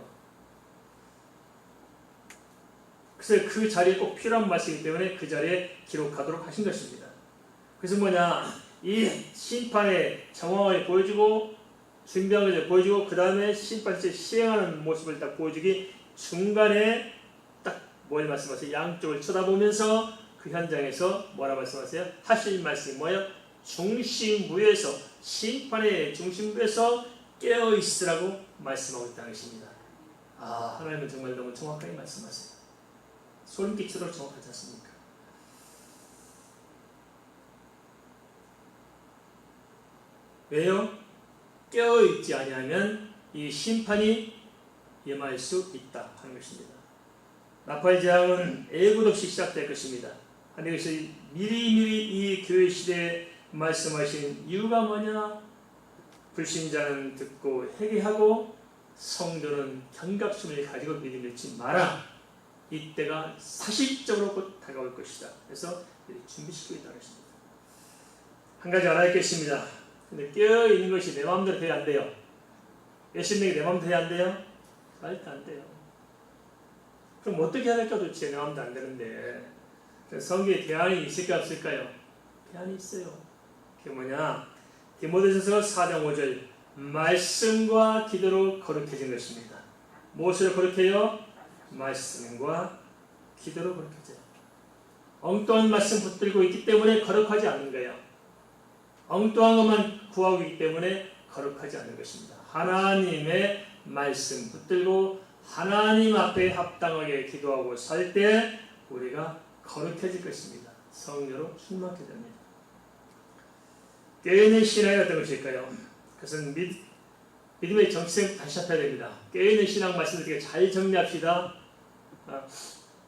그래서 그 자리에 꼭 필요한 말씀이기 때문에 그 자리에 기록하도록 하신 것입니다. 그래서 뭐냐? 이 심판의 정황을 보여주고 준비한 것을 보여주고 그 다음에 심판을 시행하는 모습을 딱 보여주기 중간에 딱 뭘 말씀하세요? 양쪽을 쳐다보면서 그 현장에서 뭐라 말씀하세요? 하실 말씀이 뭐예요? 중심부에서 심판의 중심부에서 깨어있으라고 말씀하고 있다는 것입니다. 하나님은 정말 너무 정확하게 말씀하세요. 소름 끼치도록 정확하지 않습니까? 왜요? 깨어있지 아니하면 이 심판이 임할 수 있다 하는 것입니다. 나팔 재앙은 예고도 없이 시작될 것입니다. 하나님께서 미리미리 이 교회 시대에 말씀하신 이유가 뭐냐? 불신자는 듣고 회개하고 성도는 경각심을 가지고 믿음을 잃지 마라. 이때가 사실적으로 곧 다가올 것이다. 그래서 준비시키고 있다는 것입니다. 한 가지 알아야겠습니다. 근데 깨어있는 것이 내 마음대로 돼야 안 돼요. 예수님이 내 마음대로 돼야 안 돼요? 절대 안 돼요. 그럼 어떻게 해야 될까 도대체 내 마음대로 안 되는데. 성경에 대안이 있을까 없을까요? 대안이 있어요. 그게 뭐냐? 디모데전서 4장 5절 말씀과 기도로 거룩해진 것입니다. 무엇으로 거룩해요? 말씀과 기도로 거룩해져요. 엉뚱한 말씀 붙들고 있기 때문에 거룩하지 않는 거예요. 엉뚱한 것만 구하고 있기 때문에 거룩하지 않는 것입니다. 하나님의 말씀 붙들고 하나님 앞에 합당하게 기도하고 살 때 우리가 거룩해질 것입니다. 성령으로 충만하게 됩니다. 깨어있는 신앙이 어떤 것일까요? 그것은 믿음의 정체성 다시 잡혀야 됩니다. 깨어있는 신앙 말씀드리게 잘 정리합시다.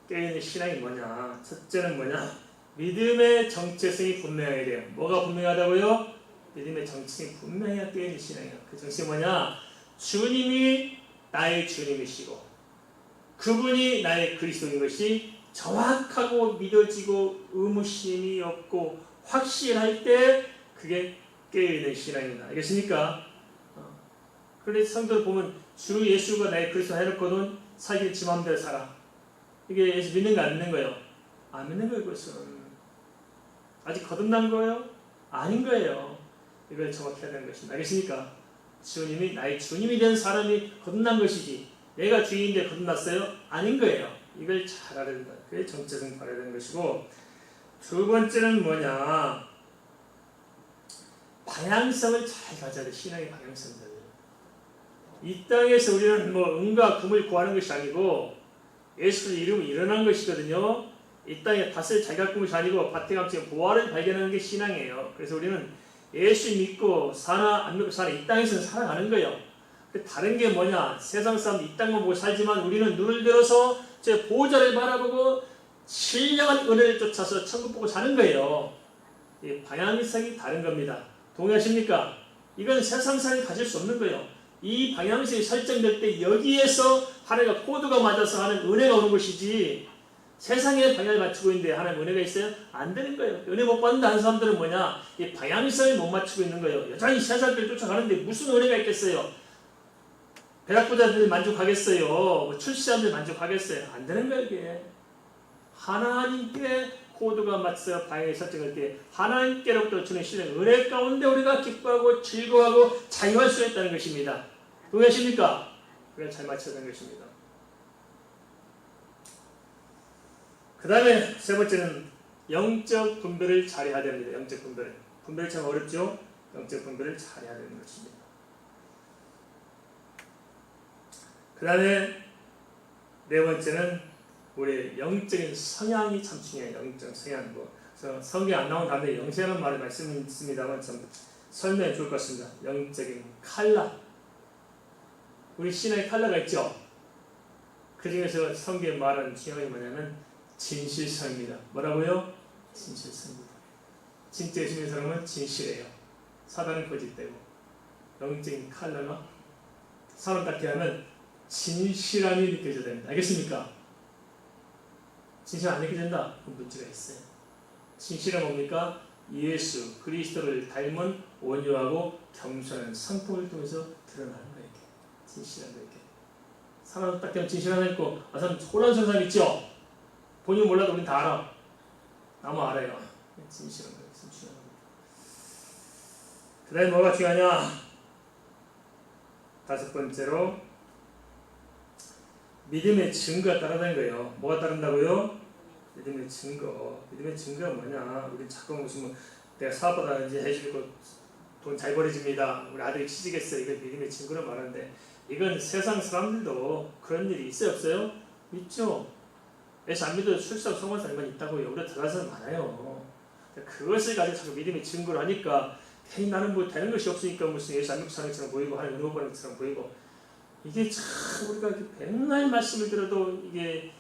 깨어있는 신앙이 뭐냐? 첫째는 뭐냐? 믿음의 정체성이 분명해야 돼요. 뭐가 분명하다고요? 믿음의 정체성이 분명해야 깨어있는 신앙이에요. 그 정체성이 뭐냐? 주님이 나의 주님이시고 그분이 나의 그리스도인 것이 정확하고 믿어지고 의무심이 없고 확실할 때 그게 깨어있는 신앙입니다. 알겠습니까? 그런데 성도를 보면 주 예수가 나의 그리스도 해놓고는 살길 지 마음대로 살아. 이게 예수 믿는 거 안 믿는 거예요? 안 믿는 거예요. 그것은 아직 거듭난 거예요? 아닌 거예요. 이걸 정확히 해야 되는 것입니다. 알겠습니까? 주님이 나의 주님이 된 사람이 거듭난 것이지 내가 주인인데 거듭났어요? 아닌 거예요. 이걸 잘 알아야 된다. 그게 정체성 바라야 되는 것이고, 두 번째는 뭐냐? 방향성을 잘 가져야 돼. 신앙의 방향성들. 이 땅에서 우리는 뭐 은과 금을 구하는 것이 아니고 예수 그리스도 이름으로 일어난 것이거든요. 이 땅에 밭을 잘 가꾸는 것이 아니고 밭에 감춘 보화를 발견하는 게 신앙이에요. 그래서 우리는 예수 믿고 사나 안 믿고 사나 이 땅에서는 살아가는 거예요. 다른 게 뭐냐? 세상 사람 이 땅만 보고 살지만 우리는 눈을 들어서 제 보호자를 바라보고 신령한 은혜를 쫓아서 천국 보고 사는 거예요. 이 방향성이 다른 겁니다. 동의하십니까? 이건 세상 사람이 가질 수 없는 거예요. 이 방향성이 설정될 때 여기에서 하나님과 코드가 맞아서 하는 은혜가 오는 것이지 세상에 방향을 맞추고 있는데 하나님 은혜가 있어요? 안 되는 거예요. 은혜 못 받는다 하는 사람들은 뭐냐? 이 방향성을 못 맞추고 있는 거예요. 여전히 세상을 쫓아가는데 무슨 은혜가 있겠어요? 배락부자들 만족하겠어요? 뭐 출세자들 만족하겠어요? 안 되는 거예요. 이게 하나님께 코드가 맞서 방향을 설정할 때 하나님께로부터 주는 신의 은혜 가운데 우리가 기뻐하고 즐거워하고 자유할 수 있다는 것입니다. 동의하십니까? 그걸 잘 맞춰야 되는 것입니다. 그 다음에 세 번째는 영적 분별을 잘해야 됩니다. 영적 분별. 분별이 참 어렵죠? 영적 분별을 잘해야 되는 것입니다. 그 다음에 네 번째는 우리 영적인 성향이 참 중요해요. 영적 성향. 그래서 성경에 안 나온 다음에 영성이라는 말을 말씀이 있습니다만 좀 설명해 좋을 것 같습니다. 영적인 컬러. 우리 신앙의 컬러가 있죠? 그 중에서 성경에 말하는 중요한 게 뭐냐면 진실성입니다. 뭐라고요? 진실성입니다. 진짜 예수 믿는 사람은 진실해요. 사단은 거짓되고. 영적인 컬러가 사람답게 하면 진실함이 느껴져야 됩니다. 알겠습니까? 진실 안 느껴진다? 그 문제가 있어요. 진실은 뭡니까? 예수 그리스도를 닮은 온유하고 겸손한 성품을 통해서 드러나는 거예요. 이렇게. 진실한 거 이렇게. 사람 딱 되면 진실한 거 있고 사람 혼란스러운 사람 있죠? 본인 몰라도 우린 다 알아. 나무 알아요. 진실한 거예요. 진실한 거. 그 다음에 뭐가 중요하냐? 다섯 번째로 믿음의 증거가 따르는 거예요. 뭐가 따른다고요? 믿음의 증거. 믿음의 증거가 뭐냐? 우리 자꾸 무슨 내가 사업하다 이제 해주고 돈 잘 벌어집니다. 우리 아들이 취직했어요. 이거 믿음의 증거를 말하는데 이건 세상 사람들도 그런 일이 있어요? 없어요? 있죠. 예수 안 믿어도 출석 성공한 사람이 있다고요. 우리가 들어간 사람 많아요. 그것을 가지고 자꾸 믿음의 증거를 하니까 괜히 나는 뭐 되는 것이 없으니까 무슨 예수 안 믿고 사는 것처럼 보이고 하나님 은혜 못 받는 것처럼 보이고 이게 참 우리가 맨날 말씀을 들어도 이게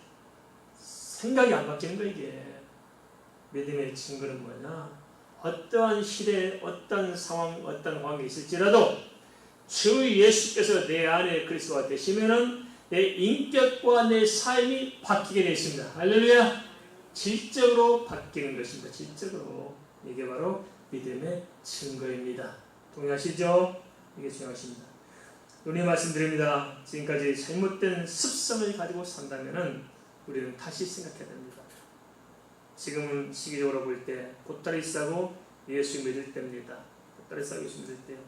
생각이 안 바뀌는 거예요. 이게 믿음의 증거는 뭐냐? 어떠한 시대, 어떤 상황, 어떤 관계에 있을지라도 주 예수께서 내 안에 그리스도가 되시면은 내 인격과 내 삶이 바뀌게 되어 있습니다. 할렐루야! 질적으로 바뀌는 것입니다. 질적으로. 이게 바로 믿음의 증거입니다. 동의하시죠? 이게 중요하십니다. 우리 말씀드립니다. 지금까지 잘못된 습성을 가지고 산다면은 우리는 다시 생각해야 됩니다. 지금은 시기적으로 볼 때 보따리 싸고 예수 믿을 때입니다. 보따리 싸고 예수 믿을 때요.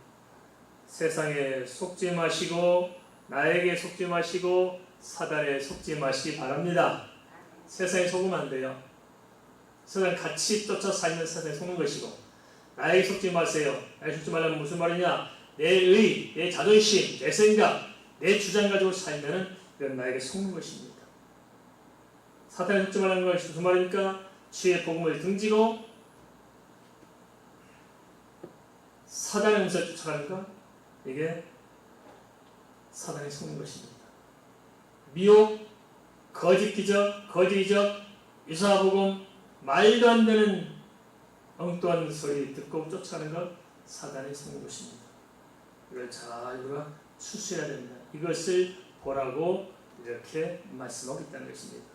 세상에 속지 마시고 나에게 속지 마시고 사단에 속지 마시기 바랍니다. 세상에 속으면 안 돼요. 세상 같이 쫓아 살면 세상에 속는 것이고 나에게 속지 마세요. 나에게 속지 말라면 무슨 말이냐? 내 의, 내 자존심, 내 생각, 내 주장 가지고 살면은 이건 나에게 속는 것입니다. 사탄에 속지 말라는 것이 무슨 말입니까? 주의 복음을 등지고 사단의 음성을 쫓아가는 것? 이게 사단이 속는 것입니다. 미혹, 거짓 기적, 거짓 이적, 이사복음, 말도 안 되는 엉뚱한 소리 듣고 쫓아가는 것 사단이 속는 것입니다. 이걸 잘 우리가 추수해야 됩니다. 이것을 보라고 이렇게 말씀하고 있다는 것입니다.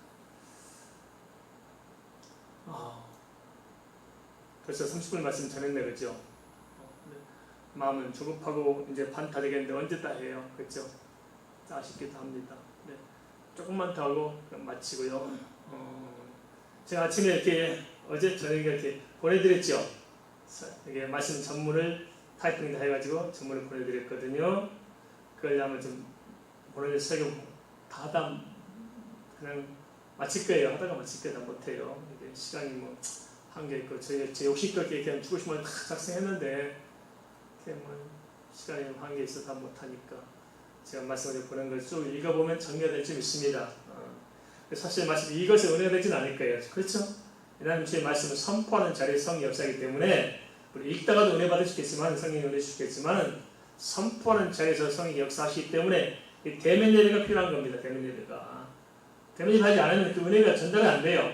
벌써 30분 말씀 전했네, 그죠? 마음은 조급하고 이제 반 다 되겠는데 언제 다 해요, 그죠? 아쉽기도 합니다. 네. 조금만 더 하고 마치고요. 제가 아침에 이렇게 어제 저녁에 이렇게 보내드렸죠. 이게 말씀 전문을 타이핑 다 해가지고 전문을 보내드렸거든요. 그걸 아마 좀 보내줄 설교 다 그냥 마칠 거예요. 하다가 마칠 거예요. 다 못해요. 이게 시간이 뭐 한계 있고 제 욕심껏 그냥 주고 싶으면 다 작성했는데 뭐 시간이 한계 있어서 다 못하니까 제가 말씀을 보낸 걸 쭉 읽어보면 정리가 될 줄 믿습니다. 사실 말씀 이것이 은혜가 되지는 않을 거예요. 그렇죠? 하나님 주의 말씀을 선포하는 자리에 성이 역사하기 때문에 우리 읽다가도 은혜 받을 수 있겠지만 성령이 은혜 주시겠지만 선포하는 자리에서 성이 역사하시기 때문에 이 대면 예배가 필요한 겁니다. 대면 예배가 하지 않으면 그 은혜가 전달이 안 돼요.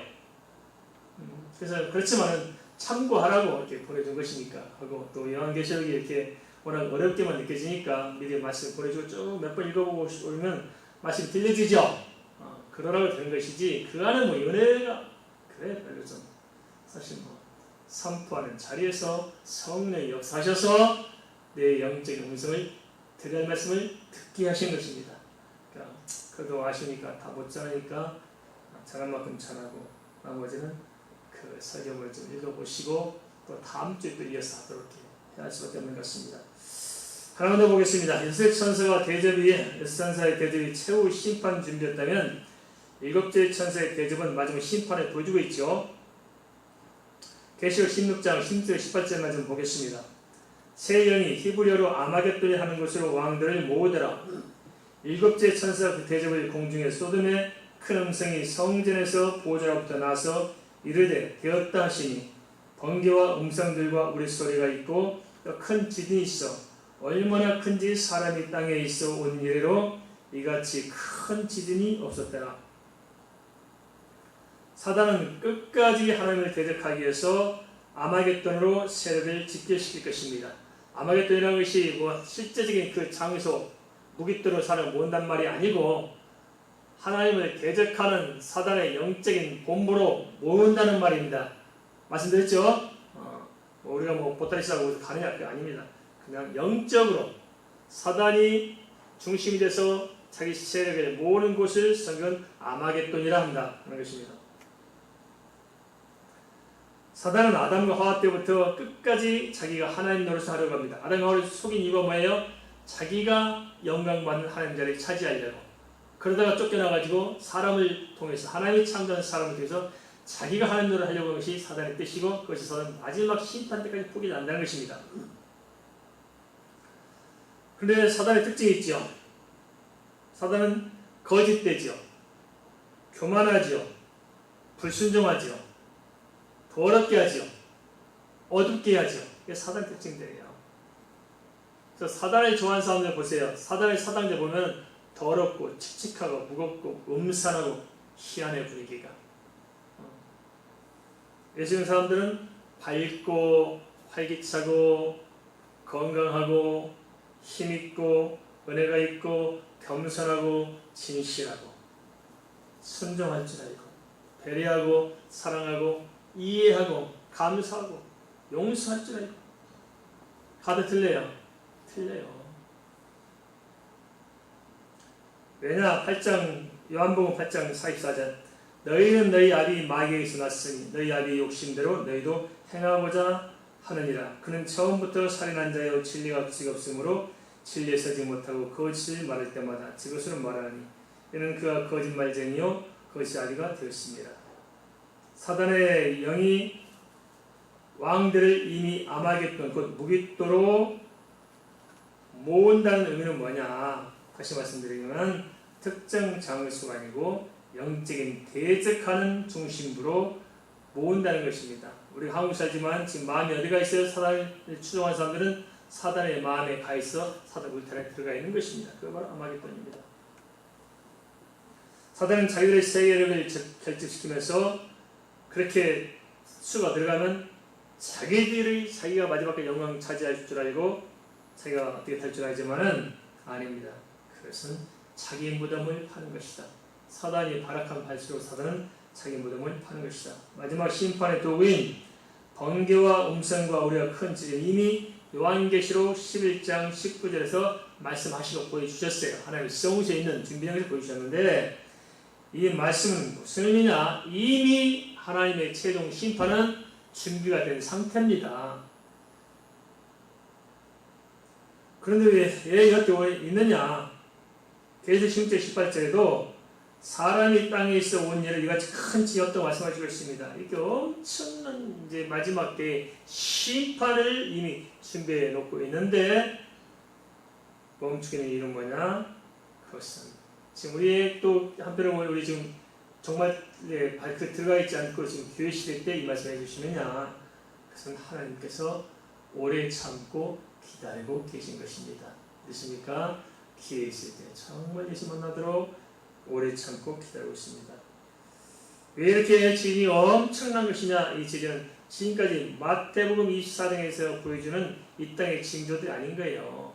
그래서 그렇지만은 참고하라고 이렇게 보내준 것이니까 하고 또 요한계시록이 이렇게 워낙 어렵게만 느껴지니까 미리 말씀 보내주고 쭉 몇 번 읽어보고 오면 말씀 들려지죠. 그러라고 된 것이지 그 안에 뭐 은혜가 그래 별로 좀 사실 뭐 선포하는 자리에서 성령이 역사하셔서 내 영적인 음성을 들을 말씀을 듣게 하신 것입니다. 그러니까 그래도 아시니까 다 못 자니까 잘한 만큼 잘하고 나머지는 그 설교를 좀 읽어보시고 또 다음 주에 또 이어서 하도록 해야 할 수밖에 없는 것 같습니다. 하나만 더 보겠습니다. 여섯 천사의 대접이 최후 심판 준비였다면 일곱째 천사의 대접은 마지막 심판을 보여주고 있죠. 계시록 16장 16절 18절 말씀 보겠습니다. 새 영이 히브리어로 아마겟돈이 하는 곳으로 왕들을 모으더라. 일곱째 천사가 그 대접을 공중에 쏟음에 큰 음성이 성전에서 보좌로부터 나서 이르되 되었다 하시니 번개와 음성들과 우리소리가 있고 또 큰 지진이 있어 얼마나 큰지 사람이 땅에 있어 온 이래로 이같이 큰 지진이 없었더라. 사단은 끝까지 하나님을 대적하기 위해서 아마겟돈으로 세력을 집결시킬 것입니다. 아마겟돈이라는 것이 뭐 실제적인 그 장소 무기토로 사람을 모은단 말이 아니고 하나님을 대적하는 사단의 영적인 본부로 모은다는 말입니다. 말씀드렸죠? 우리가 뭐 보따리 싸고 가느냐 그게 아닙니다. 그냥 영적으로 사단이 중심이 돼서 자기 세력을 모으는 곳을 성경은 아마겟돈이라 한다 하는 것입니다. 사단은 아담과 하와 때부터 끝까지 자기가 하나님 노릇을 하려고 합니다. 아담과 하와를 속인 이유가 뭐예요? 자기가 영광받는 하나님 자리를 차지하려고. 그러다가 쫓겨나가지고 사람을 통해서 하나님이 창조한 사람을 통해서 자기가 하나님 노릇을 하려고 하는 것이 사단의 뜻이고 그것이 사단 마지막 심판 때까지 포기가 안 된다는 것입니다. 그런데 사단의 특징이 있죠. 사단은 거짓되죠. 교만하죠. 불순종하죠. 더럽게 하죠. 어둡게 하죠. 이게 사단 특징들이에요. 그래서 사단을 좋아하는 사람들 보세요. 사단의 사당들 보면 더럽고 칙칙하고 무겁고 음산하고 희한해 분위기가. 예수 믿는 사람들은 밝고 활기차고 건강하고 힘있고 은혜가 있고 겸손하고 진실하고 순종할 줄 알고 배려하고 사랑하고 이해하고 감사하고 용서할 줄 알고. 다들 틀려요. 왜냐? 요한복음 8장 44절 너희는 너희 아비 마귀에게서 났으니 너희 아비의 욕심대로 너희도 행하고자 하느니라. 그는 처음부터 살인한 자여 진리가 그치가 없으므로 진리에 서지 못하고 거짓을 말할 때마다 그것으로 말하니 이는 그가 거짓말쟁이요 거짓 아비가 되었습니다. 사단의 영이 왕들을 이미 아마겟돈 곧 무기토로 모은다는 의미는 뭐냐? 다시 말씀드리면 특정 장소가 아니고 영적인 대적하는 중심부로 모은다는 것입니다. 우리가 한국 살지만 지금 마음이 어디가 있어요? 사단을 추종하는 사람들은 사단의 마음에 가 있어 사단 울타리에 들어가 있는 것입니다. 그거 바로 아마겟돈입니다. 사단은 자기들의 세계를 결집시키면서 그렇게 수가 들어가면 자기가 마지막에 영광 차지할 줄 알고 자기가 어떻게 될 줄 알지만은 아닙니다. 그것은 자기 무덤을 파는 것이다. 사단이 발악한 발수록 사단은 자기 무덤을 파는 것이다. 마지막 심판의 도구인 번개와 음성과 우리가 큰 지진 이미 요한계시록 11장 19절에서 말씀하시고 보여주셨어요. 하나님의 성소에 있는 준비장에서 보여주셨는데 이 말씀은 무슨 의미냐? 이미 하나님의 최종 심판은 준비가 된 상태입니다. 그런데 왜 이것도 있느냐? 계시록 16절 18절에도 사람이 땅에 있어 온 일을 이같이 큰 지었다고 말씀하시고 있습니다. 이게 엄청난 이제 마지막 때의 심판을 이미 준비해 놓고 있는데 멈추기는 이유는 뭐냐? 그것은 지금 우리의 또 한편으로 우리 지금 정말 발끝 들어가 있지 않고 지금 교회 시대 때 이 말씀해 주시느냐? 그것은 하나님께서 오래 참고 기다리고 계신 것입니다. 믿으십니까? 기회 있을 때 정말 예수 만나도록 오래 참고 기다리고 있습니다. 왜 이렇게 지진이 엄청난 것이냐? 이 지진은 지금까지 마태복음 24장에서 보여주는 이 땅의 징조들이 아닌 거예요.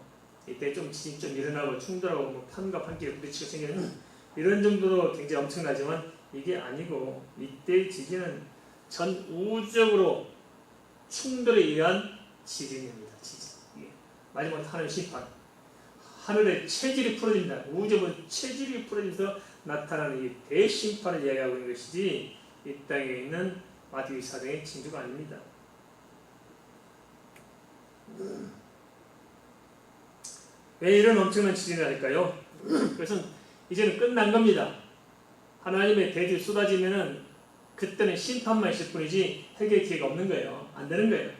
이때 좀 지진이 좀 일어나고 충돌하고 뭐 판과 판기가 부딪히고 생기는 이런 정도로 굉장히 엄청나지만 이게 아니고 이때의 지진은 전 우주적으로 충돌에 의한 지진입니다. 지진. 마지막 하나님의 심판. 하늘의 체질이 풀어집니다. 우주의 체질이 풀어지면서 나타나는 이 대심판을 이야기하고 있는 것이지 이 땅에 있는 마태복음 24장의 징조가 아닙니다. 왜 이런 엄청난 지진이 날까요? 그것은 이제는 끝난 겁니다. 하나님의 대지 쏟아지면은 그때는 심판만 있을 뿐이지 해결 기회가 없는 거예요. 안 되는 거예요.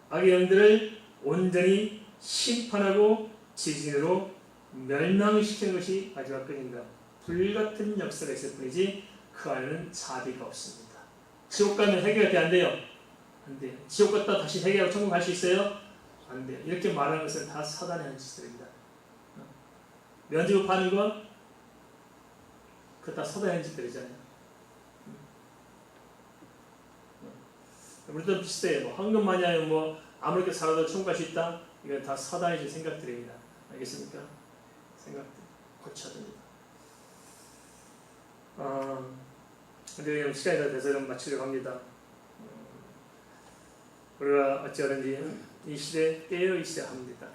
악의 영들을 온전히 심판하고 지진으로 멸망시키는 것이 마지막 끝입니다. 불같은 역사가 있을 뿐이지 그 안에는 자비가 없습니다. 지옥 가면 해결이 안 돼요. 안 돼요. 지옥 갔다 다시 해결하고 천국 갈 수 있어요? 안 돼요. 이렇게 말하는 것은 다 사단의 한 짓들입니다. 면접 파는 거 그거 다 사단의 한 짓들이잖아요. 우리도 비슷해요. 뭐 황금 마냥 뭐 아무렇게 살아도 천국 갈 수 있다? 이건 다 사단의 생각들입니다. 알겠습니까? 생각들 고쳐야 됩니다. 근데 시간이 다 돼서 좀 마치려고 합니다. 우리가 어찌하든지 이 시대에 깨어 있어야 합니다.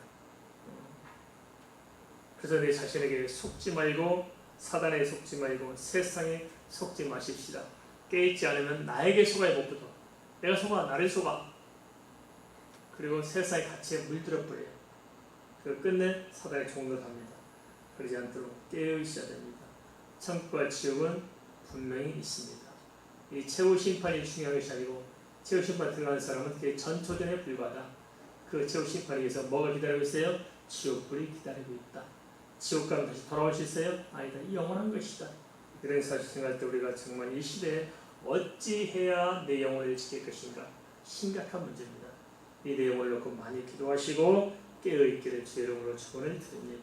그래서 내 자신에게 속지 말고 사단에 속지 말고 세상에 속지 마십시다. 깨어있지 않으면 나에게 속아야 못 붙어. 내가 속아 나를 속아. 그리고 세상의 가치에 물들어 버려요. 그 끝내 사단의 종로 답니다. 그러지 않도록 깨어 있어야 됩니다. 천국과 지옥은 분명히 있습니다. 이 최후 심판이 중요한 것이 아니고 최후 심판에 들어가는 사람은 그게 전초전에 불과하다. 그 최후 심판에 의해서 뭐가 기다리고 있어요? 지옥불이 기다리고 있다. 지옥 가면 다시 돌아올 수 있어요? 아니다. 영원한 것이다. 이런 사실 생각할 때 우리가 정말 이 시대에 어찌해야 내 영혼을 지킬 것인가? 심각한 문제입니다. 이 내용을 놓고 많이 기도하시고 깨어있기를 주의 이름으로 축원을 드립니다.